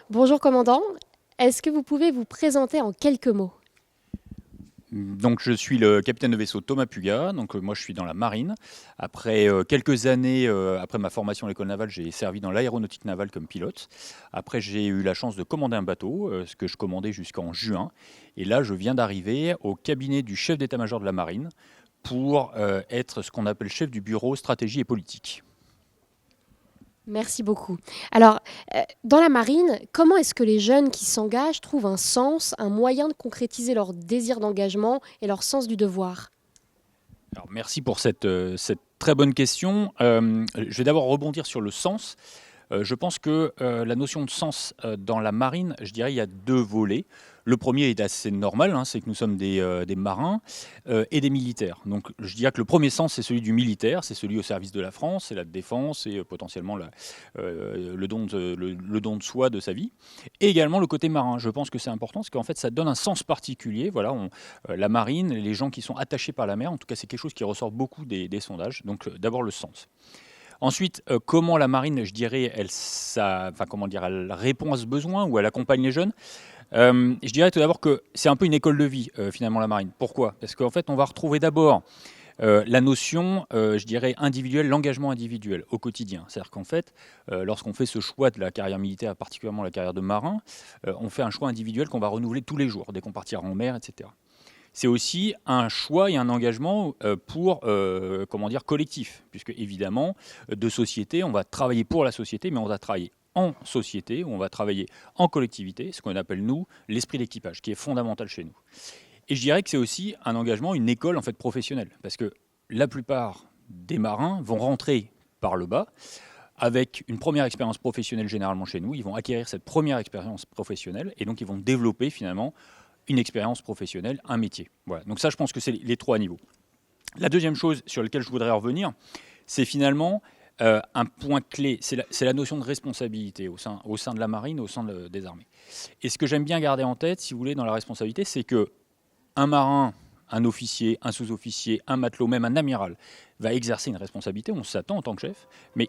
Bonjour commandant, est-ce que vous pouvez vous présenter en quelques mots? Donc, je suis le capitaine de vaisseau Thomas Puga. Donc, moi, je suis dans la marine. Après quelques années, après ma formation à l'école navale, j'ai servi dans l'aéronautique navale comme pilote. Après, j'ai eu la chance de commander un bateau, ce que je commandais jusqu'en juin. Et là, je viens d'arriver au cabinet du chef d'état-major de la marine pour être ce qu'on appelle chef du bureau stratégie et politique. Merci beaucoup. Alors, dans la marine, comment est-ce que les jeunes qui s'engagent trouvent un sens, un moyen de concrétiser leur désir d'engagement et leur sens du devoir? Alors, merci pour cette très bonne question. Je vais d'abord rebondir sur le sens. Je pense que la notion de sens dans la marine, je dirais, il y a deux volets. Le premier est assez normal, hein, c'est que nous sommes des marins et des militaires. Donc je dirais que le premier sens, c'est celui du militaire, c'est celui au service de la France, c'est la défense et potentiellement le don de soi de sa vie. Et également le côté marin, je pense que c'est important parce qu'en fait ça donne un sens particulier. Voilà, la marine, les gens qui sont attachés par la mer, en tout cas c'est quelque chose qui ressort beaucoup des sondages. Donc d'abord le sens. Ensuite, comment la marine, je dirais, elle répond à ce besoin ou elle accompagne les jeunes. Je dirais tout d'abord que c'est un peu une école de vie, finalement, la marine. Pourquoi? Parce qu'en fait, on va retrouver d'abord la notion, je dirais, individuelle, l'engagement individuel au quotidien. C'est-à-dire qu'en fait, lorsqu'on fait ce choix de la carrière militaire, particulièrement la carrière de marin, on fait un choix individuel qu'on va renouveler tous les jours, dès qu'on partira en mer, etc. C'est aussi un choix et un engagement pour, comment dire, collectif, puisque évidemment, de société, on va travailler pour la société, mais on va travailler en société, on va travailler en collectivité, ce qu'on appelle, nous, l'esprit d'équipage, qui est fondamental chez nous. Et je dirais que c'est aussi un engagement, une école en fait professionnelle, parce que la plupart des marins vont rentrer par le bas, avec une première expérience professionnelle généralement chez nous, ils vont acquérir cette première expérience professionnelle, et donc ils vont développer finalement une expérience professionnelle, un métier. Voilà. Donc ça, je pense que c'est les trois niveaux. La deuxième chose sur laquelle je voudrais revenir, c'est finalement un point clé, c'est la notion de responsabilité au sein de la marine, au sein des armées. Et ce que j'aime bien garder en tête, si vous voulez, dans la responsabilité, c'est que un marin, un officier, un sous-officier, un matelot, même un amiral, va exercer une responsabilité, on s'attend en tant que chef, mais,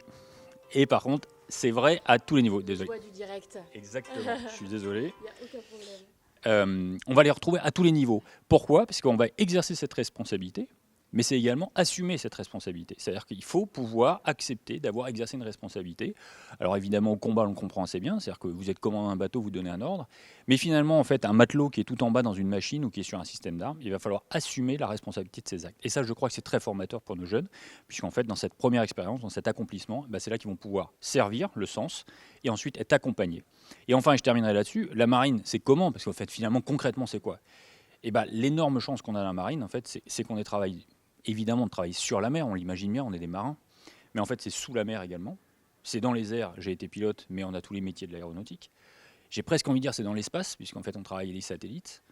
et par contre, c'est vrai à tous les niveaux. Je Désolé. vois du direct. Exactement, je suis désolé. Il n'y a aucun problème. On va les retrouver à tous les niveaux. Pourquoi? Parce qu'on va exercer cette responsabilité, mais c'est également assumer cette responsabilité. C'est-à-dire qu'il faut pouvoir accepter d'avoir exercé une responsabilité. Alors évidemment, au combat, on le comprend assez bien, c'est-à-dire que vous êtes commandant d'un bateau, vous donnez un ordre, mais finalement, en fait, un matelot qui est tout en bas dans une machine ou qui est sur un système d'armes, il va falloir assumer la responsabilité de ses actes. Et ça, je crois que c'est très formateur pour nos jeunes, puisqu'en fait, dans cette première expérience, dans cet accomplissement, c'est là qu'ils vont pouvoir servir le sens et ensuite être accompagnés. Et enfin, et je terminerai là-dessus, la marine, c'est comment? Parce qu'en fait, finalement, concrètement, c'est quoi? L'énorme chance qu'on a dans la marine, en fait, c'est qu'on ait travaillé, évidemment, de travailler sur la mer, on l'imagine bien, on est des marins, mais en fait, c'est sous la mer également. C'est dans les airs, j'ai été pilote, mais on a tous les métiers de l'aéronautique. J'ai presque envie de dire c'est dans l'espace, puisqu'en fait, on travaille les satellites.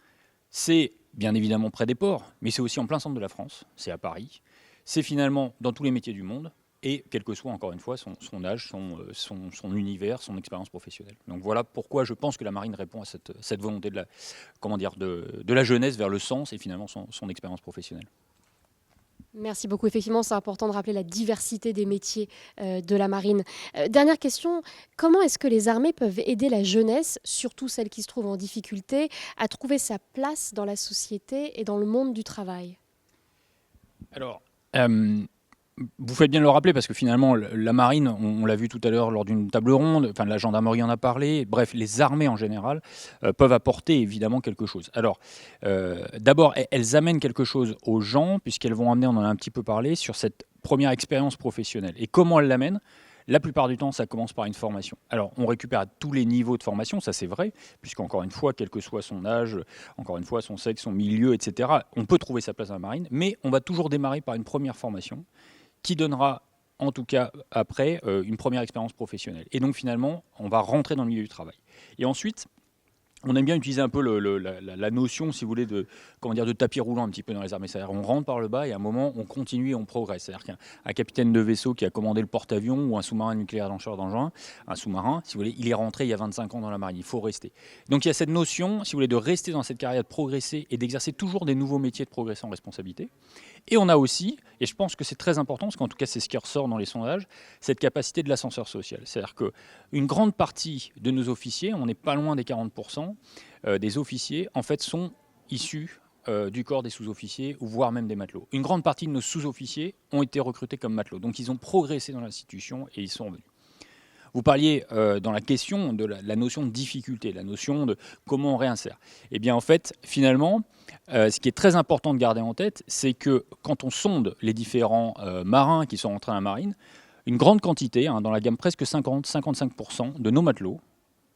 C'est bien évidemment près des ports, mais c'est aussi en plein centre de la France, c'est à Paris. C'est finalement dans tous les métiers du monde, et quel que soit encore une fois son âge, son univers, son expérience professionnelle. Donc voilà pourquoi je pense que la marine répond à cette volonté de la jeunesse vers le sens et finalement son expérience professionnelle. Merci beaucoup. Effectivement, c'est important de rappeler la diversité des métiers de la marine. Dernière question, comment est-ce que les armées peuvent aider la jeunesse, surtout celle qui se trouve en difficulté, à trouver sa place dans la société et dans le monde du travail? Alors, vous faites bien de le rappeler parce que finalement, la marine, on l'a vu tout à l'heure lors d'une table ronde, enfin la gendarmerie en a parlé, bref, les armées en général peuvent apporter évidemment quelque chose. Alors, d'abord, elles amènent quelque chose aux gens puisqu'elles vont amener, on en a un petit peu parlé, sur cette première expérience professionnelle. Et comment elles l'amènent? La plupart du temps, ça commence par une formation. Alors, on récupère à tous les niveaux de formation, ça c'est vrai, puisqu'encore une fois, quel que soit son âge, encore une fois, son sexe, son milieu, etc., on peut trouver sa place dans la marine, mais on va toujours démarrer par une première formation qui donnera en tout cas après une première expérience professionnelle. Et donc finalement, on va rentrer dans le milieu du travail. Et ensuite, on aime bien utiliser un peu la notion, si vous voulez, de tapis roulant un petit peu dans les armées. C'est-à-dire on rentre par le bas et à un moment, on continue et on progresse. C'est-à-dire qu'un capitaine de vaisseau qui a commandé le porte-avions ou un sous-marin nucléaire lanceur d'engin, un sous-marin, si vous voulez, il est rentré il y a 25 ans dans la marine. Il faut rester. Donc il y a cette notion, si vous voulez, de rester dans cette carrière, de progresser et d'exercer toujours des nouveaux métiers de progression en responsabilité. Et on a aussi, et je pense que c'est très important, parce qu'en tout cas c'est ce qui ressort dans les sondages, cette capacité de l'ascenseur social. C'est-à-dire qu'une grande partie de nos officiers, on n'est pas loin des 40%, des officiers, en fait, sont issus du corps des sous-officiers, ou voire même des matelots. Une grande partie de nos sous-officiers ont été recrutés comme matelots. Donc ils ont progressé dans l'institution et ils sont revenus. Vous parliez dans la question de la notion de difficulté, la notion de comment on réinsère. Eh bien, en fait, finalement, ce qui est très important de garder en tête, c'est que quand on sonde les différents marins qui sont rentrés à la marine, une grande quantité, dans la gamme presque 50-55% de nos matelots,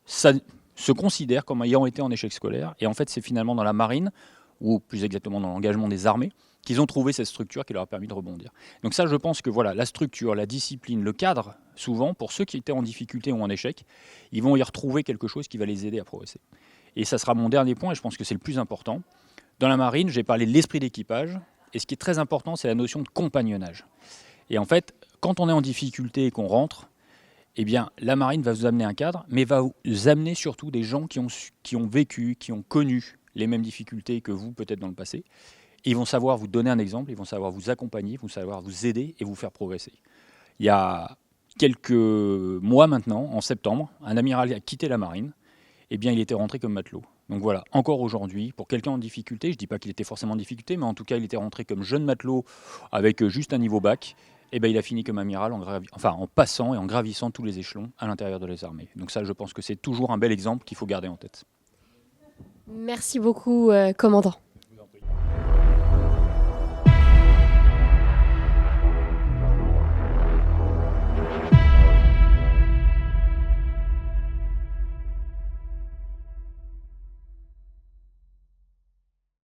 ça se considère comme ayant été en échec scolaire. Et en fait, c'est finalement dans la marine, ou plus exactement dans l'engagement des armées, qu'ils ont trouvé cette structure qui leur a permis de rebondir. Donc ça, je pense que voilà, la structure, la discipline, le cadre, souvent, pour ceux qui étaient en difficulté ou en échec, ils vont y retrouver quelque chose qui va les aider à progresser. Et ça sera mon dernier point, et je pense que c'est le plus important. Dans la marine, j'ai parlé de l'esprit d'équipage, et ce qui est très important, c'est la notion de compagnonnage. Et en fait, quand on est en difficulté et qu'on rentre, eh bien, la marine va vous amener un cadre, mais va vous amener surtout des gens qui ont vécu, qui ont connu les mêmes difficultés que vous, peut-être dans le passé. Ils vont savoir vous donner un exemple, ils vont savoir vous accompagner, ils vont savoir vous aider et vous faire progresser. Il y a quelques mois maintenant, en septembre, un amiral a quitté la marine. Eh bien, il était rentré comme matelot. Donc voilà, encore aujourd'hui, pour quelqu'un en difficulté, je ne dis pas qu'il était forcément en difficulté, mais en tout cas, il était rentré comme jeune matelot avec juste un niveau bac. Et ben, il a fini comme amiral en passant et en gravissant tous les échelons à l'intérieur de les armées. Donc ça, je pense que c'est toujours un bel exemple qu'il faut garder en tête. Merci beaucoup, commandant.